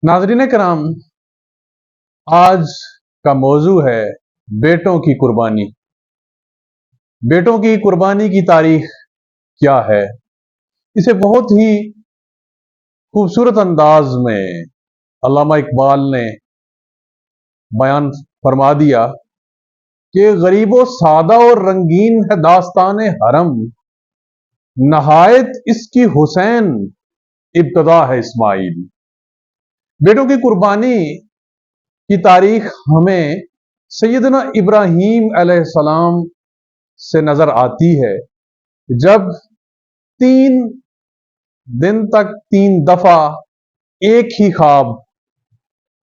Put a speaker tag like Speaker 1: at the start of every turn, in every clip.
Speaker 1: नाज़रीन करام, आज का मौजू है बेटों की कुर्बानी। बेटों की कुर्बानी की तारीख क्या है, इसे बहुत ही खूबसूरत अंदाज में अल्लामा इकबाल ने बयान फरमा दिया कि गरीबो सादा और रंगीन है दास्ताने हरम, नहायत इसकी हुसैन इब्तदा है इस्माइल। बेटों की कुर्बानी की तारीख हमें सैयदना इब्राहीम अलैहिस्सलाम से नजर आती है, जब 3 दिन तक 3 दफा एक ही ख्वाब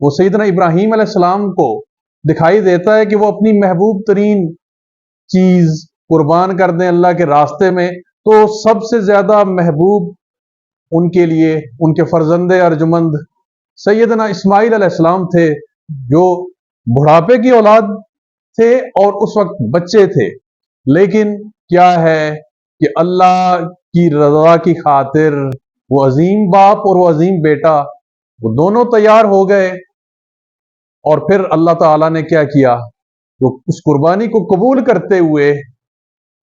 Speaker 1: वो सैयदना इब्राहीम अलैहिस्सलाम को दिखाई देता है कि वो अपनी महबूब तरीन चीज कुर्बान कर दें अल्लाह के रास्ते में, तो सबसे ज्यादा महबूब उनके लिए उनके फर्जंदे अर्जुमंद सैयदना इस्माइल अलैहिस्सलाम थे, जो बुढ़ापे की औलाद थे और उस वक्त बच्चे थे। लेकिन क्या है कि अल्लाह की रजा की खातिर वो अजीम बाप और वो अजीम बेटा वो दोनों तैयार हो गए, और फिर अल्लाह ताला ने क्या किया, वो उस कुर्बानी को कबूल करते हुए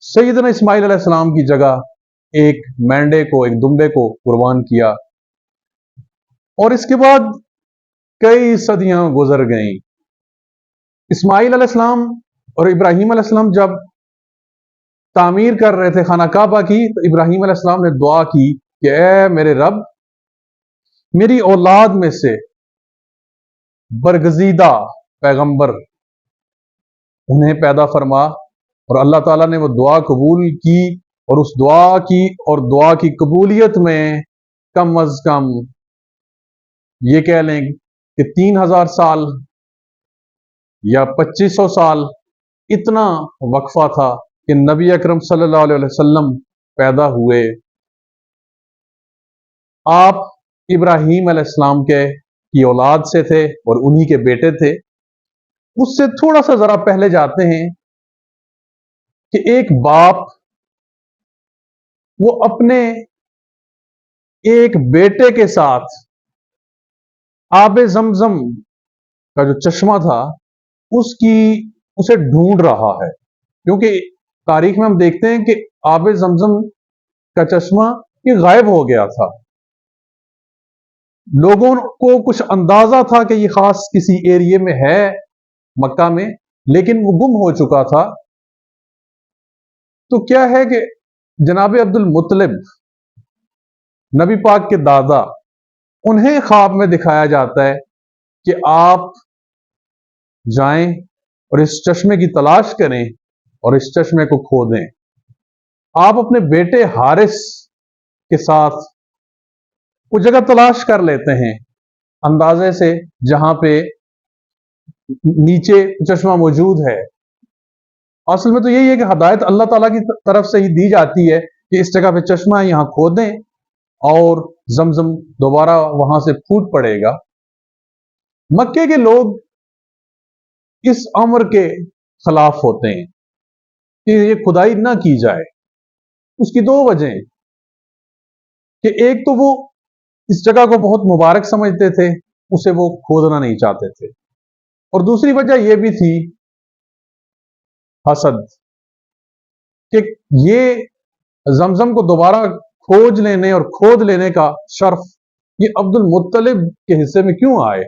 Speaker 1: सैयदना इस्माइल अलैहिस्सलाम की जगह एक मेंढे को, एक दुम्बे को कुर्बान किया। और इसके बाद कई सदियां गुजर गईं। इस्माइल अलैहिस्सलाम और इब्राहीम अलैहिस्सलाम जब तामीर कर रहे थे खाना काबा की, तो इब्राहीम अलैहिस्सलाम ने दुआ की कि ऐ मेरे रब, मेरी औलाद में से बरगजीदा पैगंबर उन्हें पैदा फरमा। और अल्लाह ताला ने वो दुआ कबूल की, और उस दुआ की कबूलियत में कम अज कम ये कह लें कि 3000 साल या 2500 साल इतना वक्फा था कि नबी अकरम सल्लल्लाहु अलैहि वसल्लम पैदा हुए। आप इब्राहीम अलैहिस्सलाम की औलाद से थे और उन्हीं के बेटे थे। उससे थोड़ा सा जरा पहले जाते हैं कि एक बाप वो अपने एक बेटे के साथ आबे जमजम का जो चश्मा था उसे ढूंढ रहा है, क्योंकि तारीख में हम देखते हैं कि आबे जमजम का चश्मा ये गायब हो गया था। लोगों को कुछ अंदाजा था कि ये खास किसी एरिया में है मक्का में, लेकिन वो गुम हो चुका था। तो क्या है कि जनाब अब्दुल मुत्तलिब नबी पाक के दादा, उन्हें ख्वाब में दिखाया जाता है कि आप जाएं और इस चश्मे की तलाश करें और इस चश्मे को खोदें। आप अपने बेटे हारिस के साथ वो जगह तलाश कर लेते हैं अंदाजे से जहां पे नीचे चश्मा मौजूद है। असल में तो यही है कि हदायत अल्लाह ताला की तरफ से ही दी जाती है कि इस जगह पे चश्मा है, यहां खोदें और जमजम दोबारा वहां से फूट पड़ेगा। मक्के के लोग इस अमर के खिलाफ होते हैं कि ये खुदाई ना की जाए। उसकी 2 वजह कि एक तो वो इस जगह को बहुत मुबारक समझते थे, उसे वो खोदना नहीं चाहते थे, और दूसरी वजह यह भी थी हसद, कि ये जमजम को दोबारा खोज लेने और खोद लेने का शर्फ ये अब्दुल मुत्तलिब के हिस्से में क्यों आए।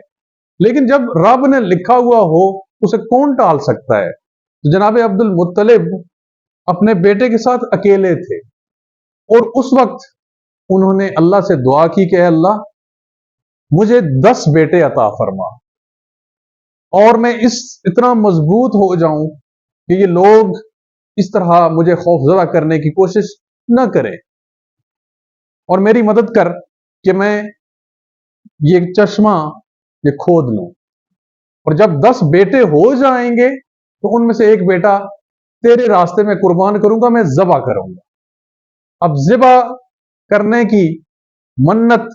Speaker 1: लेकिन जब रब ने लिखा हुआ हो उसे कौन टाल सकता है। तो जनाब अब्दुल मुत्तलिब अपने बेटे के साथ अकेले थे, और उस वक्त उन्होंने अल्लाह से दुआ की कि अल्लाह मुझे 10 बेटे अता फरमा, और मैं इतना मजबूत हो जाऊं कि ये लोग इस तरह मुझे खौफजदा करने की कोशिश न करें, और मेरी मदद कर कि मैं ये चश्मा ये खोद लूं। और जब 10 बेटे हो जाएंगे तो उनमें से एक बेटा तेरे रास्ते में कुर्बान करूंगा, मैं ज़बा करूंगा। अब ज़बा करने की मन्नत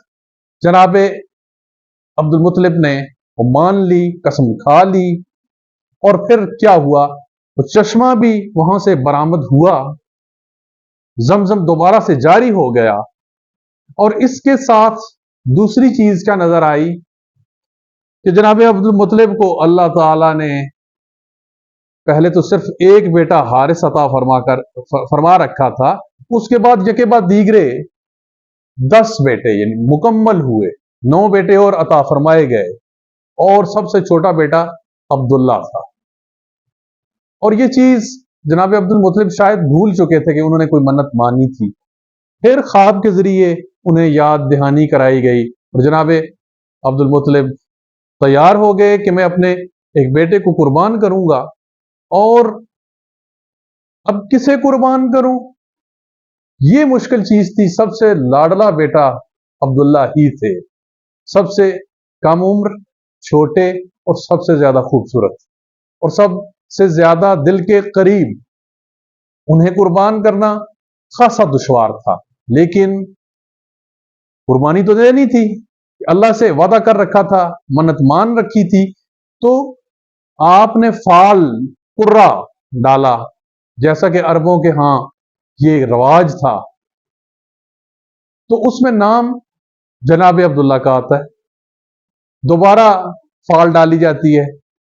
Speaker 1: जनाबे अब्दुल मुत्तलिब ने वो मान ली, कसम खा ली। और फिर क्या हुआ, तो चश्मा भी वहां से बरामद हुआ, जमजम दोबारा से जारी हो गया। और इसके साथ दूसरी चीज क्या नजर आई کہ جناب عبد المطلب کو اللہ تعالیٰ نے پہلے تو صرف ایک بیٹا حارث عطا فرما رکھا تھا، اس کے بعد یکے بعد دیگرے 10 بیٹے یعنی مکمل ہوئے، 9 بیٹے اور عطا فرمائے گئے، اور سب سے چھوٹا بیٹا عبداللہ تھا۔ اور یہ چیز جناب عبد المطلب شاید بھول چکے تھے کہ انہوں نے کوئی منت مانی تھی۔ پھر خواب کے ذریعے انہیں یاد دہانی کرائی گئی، اور جناب عبد المطلب تیار ہو گئے کہ میں اپنے ایک بیٹے کو قربان کروں گا، اور اب کسے قربان کروں؟ یہ مشکل چیز تھی۔ سب سے لاڈلا بیٹا عبداللہ ہی تھے، سب سے کم عمر، چھوٹے اور سب سے زیادہ خوبصورت اور سب سے زیادہ دل کے قریب۔ انہیں قربان کرنا خاصا دشوار تھا، لیکن قربانی تو دینی تھی، اللہ سے وعدہ کر رکھا تھا، منت مان رکھی تھی، تو آپ نے فال قرہ ڈالا، جیسا کہ عربوں کے ہاں یہ رواج تھا، تو اس میں نام جناب عبداللہ کا آتا ہے۔ دوبارہ فال ڈالی جاتی ہے،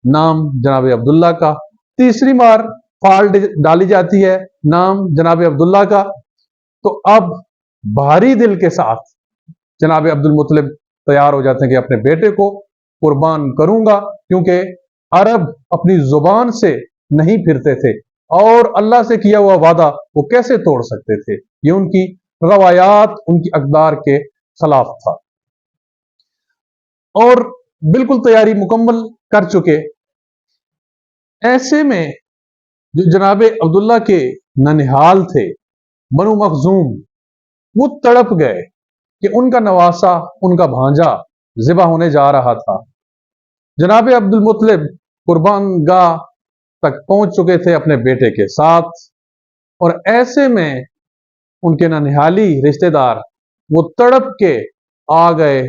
Speaker 1: نام جناب عبداللہ کا، تیسری بار فال ڈالی جاتی ہے، نام جناب عبداللہ کا۔ تو اب بھاری دل کے ساتھ جناب عبد المطلب تیار ہو جاتے ہیں کہ اپنے بیٹے کو قربان کروں گا، کیونکہ عرب اپنی زبان سے نہیں پھرتے تھے، اور اللہ سے کیا ہوا وعدہ وہ کیسے توڑ سکتے تھے؟ یہ ان کی روایات، ان کی اقدار کے خلاف تھا۔ اور بالکل تیاری مکمل کر چکے، ایسے میں جو جناب عبداللہ کے ننہال تھے بنو مخزوم، وہ تڑپ گئے کہ ان کا نواسا، ان کا بھانجا ذبح ہونے جا رہا تھا۔ جناب عبد المطلب قربان گاہ تک پہنچ چکے تھے اپنے بیٹے کے ساتھ، اور ایسے میں ان کے ننہالی رشتہ دار وہ تڑپ کے آ گئے،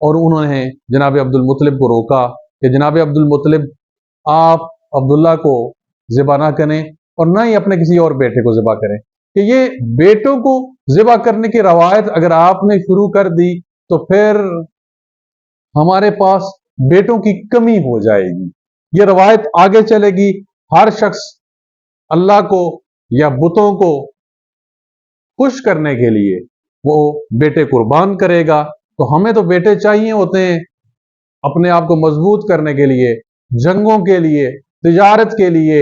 Speaker 1: اور انہوں نے جناب عبد المطلب کو روکا کہ جناب عبد المطلب، آپ عبداللہ کو ذبح نہ کریں، اور نہ ہی اپنے کسی اور بیٹے کو ذبح کریں، کہ یہ بیٹوں کو ذبح کرنے کی روایت اگر آپ نے شروع کر دی تو پھر ہمارے پاس بیٹوں کی کمی ہو جائے گی، یہ روایت آگے چلے گی، ہر شخص اللہ کو یا بتوں کو خوش کرنے کے لیے وہ بیٹے قربان کرے گا۔ تو ہمیں تو بیٹے چاہیے ہوتے ہیں اپنے آپ کو مضبوط کرنے کے لیے، جنگوں کے لیے، تجارت کے لیے،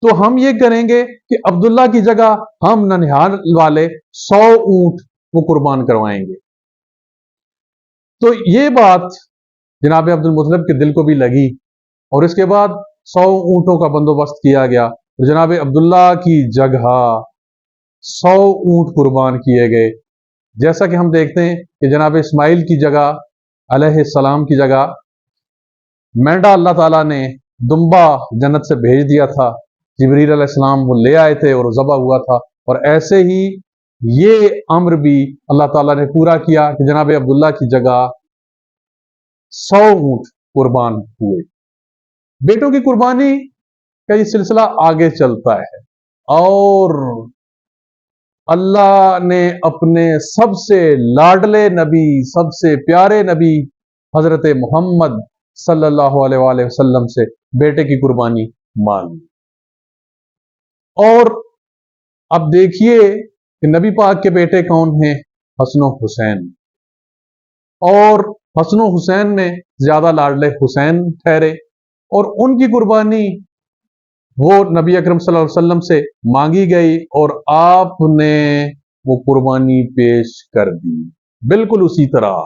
Speaker 1: تو ہم یہ کریں گے کہ عبداللہ کی جگہ ہم ننہال والے 100 اونٹ وہ قربان کروائیں گے۔ تو یہ بات جناب عبد المطلب کے دل کو بھی لگی، اور اس کے بعد 100 اونٹوں کا بندوبست کیا گیا، اور جناب عبداللہ کی جگہ 100 اونٹ قربان کیے گئے۔ جیسا کہ ہم دیکھتے ہیں کہ جناب اسماعیل کی جگہ، علیہ السلام کی جگہ مینڈا اللہ تعالیٰ نے دمبا جنت سے بھیج دیا تھا، جبریل علیہ السلام وہ لے آئے تھے اور ذبح ہوا تھا، اور ایسے ہی یہ امر بھی اللہ تعالیٰ نے پورا کیا کہ جناب عبداللہ کی جگہ 100 اونٹ قربان ہوئے۔ بیٹوں کی قربانی کا یہ سلسلہ آگے چلتا ہے، اور اللہ نے اپنے سب سے لاڈلے نبی، سب سے پیارے نبی حضرت محمد صلی اللہ علیہ وآلہ وسلم سے بیٹے کی قربانی مانگی۔ اور اب دیکھیے کہ نبی پاک کے بیٹے کون ہیں؟ حسن و حسین، اور حسن و حسین میں زیادہ لاڈلے حسین ٹھہرے، اور ان کی قربانی وہ نبی اکرم صلی اللہ علیہ وسلم سے مانگی گئی، اور آپ نے وہ قربانی پیش کر دی، بالکل اسی طرح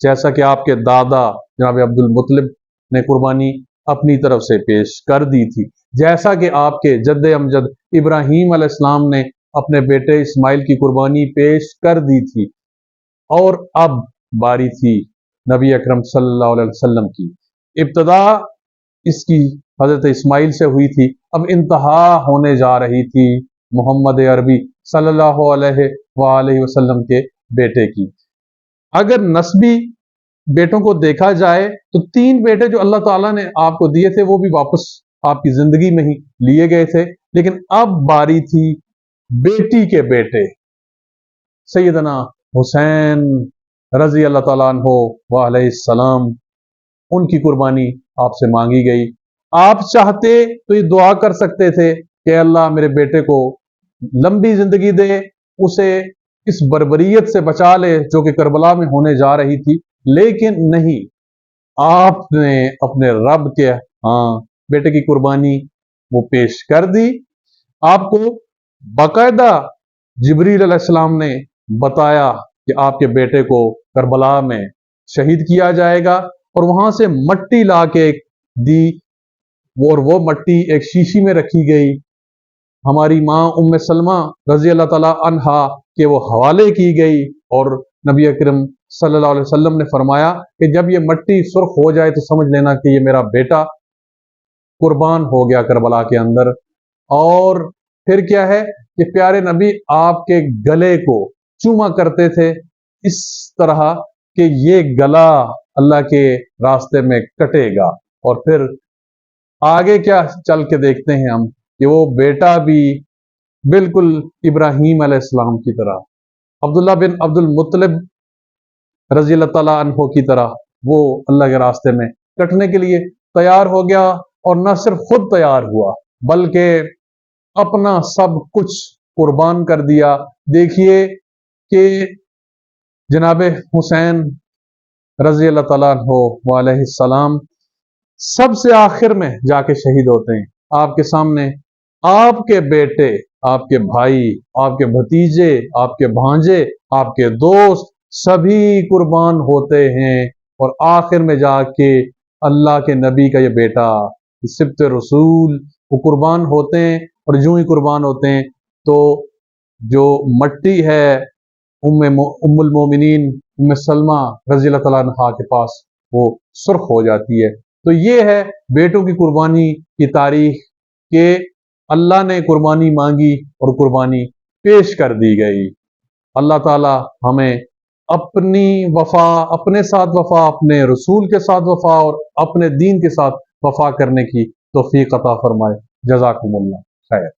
Speaker 1: جیسا کہ آپ کے دادا جناب عبد المطلب نے قربانی اپنی طرف سے پیش کر دی تھی، جیسا کہ آپ کے جد امجد ابراہیم علیہ السلام نے اپنے بیٹے اسماعیل کی قربانی پیش کر دی تھی۔ اور اب باری تھی نبی اکرم صلی اللہ علیہ وسلم کی۔ ابتدا اس کی حضرت اسماعیل سے ہوئی تھی، اب انتہا ہونے جا رہی تھی محمد عربی صلی اللہ علیہ وآلہ وسلم کے بیٹے کی۔ اگر نسبی بیٹوں کو دیکھا جائے تو 3 بیٹے جو اللہ تعالیٰ نے آپ کو دیے تھے وہ بھی واپس آپ کی زندگی میں ہی لیے گئے تھے، لیکن اب باری تھی بیٹی کے بیٹے سیدنا حسین رضی اللہ تعالیٰ عنہ وعلیہ السلام उनकी कुर्बानी आपसे मांगी गई। आप चाहते तो ये दुआ कर सकते थे कि अल्लाह मेरे बेटे को लंबी जिंदगी दे, उसे इस बर्बरियत से बचा ले जो कि करबला में होने जा रही थी, लेकिन नहीं, आपने अपने रब के बेटे की कुर्बानी वो पेश कर दी। आपको बाकायदा जिब्रील अलैहिस्सलाम ने बताया कि आपके बेटे को करबला में शहीद किया जाएगा, और वहां से मट्टी ला के दी, और वो मट्टी एक शीशी में रखी गई। हमारी माँ उम्मे सलमा रजी अल्लाह ताला अन्हा के वो हवाले की गई, और नबी अकरम सल्लल्लाहु अलैहि वसल्लम ने फरमाया कि जब ये मट्टी सुर्ख हो जाए तो समझ लेना कि ये मेरा बेटा कुर्बान हो गया करबला के अंदर। और फिर क्या है कि प्यारे नबी आपके गले को चूमा करते थे इस तरह कि ये गला अल्लाह के रास्ते में कटेगा। और फिर आगे क्या चल के देखते हैं हम कि वो बेटा भी बिल्कुल इब्राहीम अलैहिस्सलाम की तरह, अब्दुल्ला बिन अब्दुल मुत्तलिब रज़ी अल्लाह तआला अन्हु की तरह वो अल्लाह के रास्ते में कटने के लिए तैयार हो गया। और न सिर्फ खुद तैयार हुआ बल्कि अपना सब कुछ कुर्बान कर दिया। देखिए कि जनाब हुसैन रज़ी अल्लाह तआला अन्हु अलैहिस्सलाम सबसे आखिर में जाके शहीद होते हैं। आपके सामने आपके बेटे, आपके भाई, आपके भतीजे, आपके भांजे, आपके दोस्त सभी कुर्बान होते हैं, और आखिर में जाके अल्लाह के नबी का ये बेटा सिब्त रसूल वो कुर्बान होते हैं। और यूं ही कुर्बान होते हैं तो जो मट्टी है उम्मुल मोमिनीन उम्मे सलमा रज़ी अल्लाह तआला अन्हा के पास वो सुर्ख हो जाती है। तो ये है बेटों की कुर्बानी की तारीख के अल्लाह ने कुर्बानी मांगी और कुर्बानी पेश कर दी गई। अल्लाह ताला हमें अपनी वफा, अपने साथ वफा, अपने रसूल के साथ वफा और अपने दीन के साथ वफा करने की तौफीक अता फरमाए। जज़ाकुमुल्लाह खैर।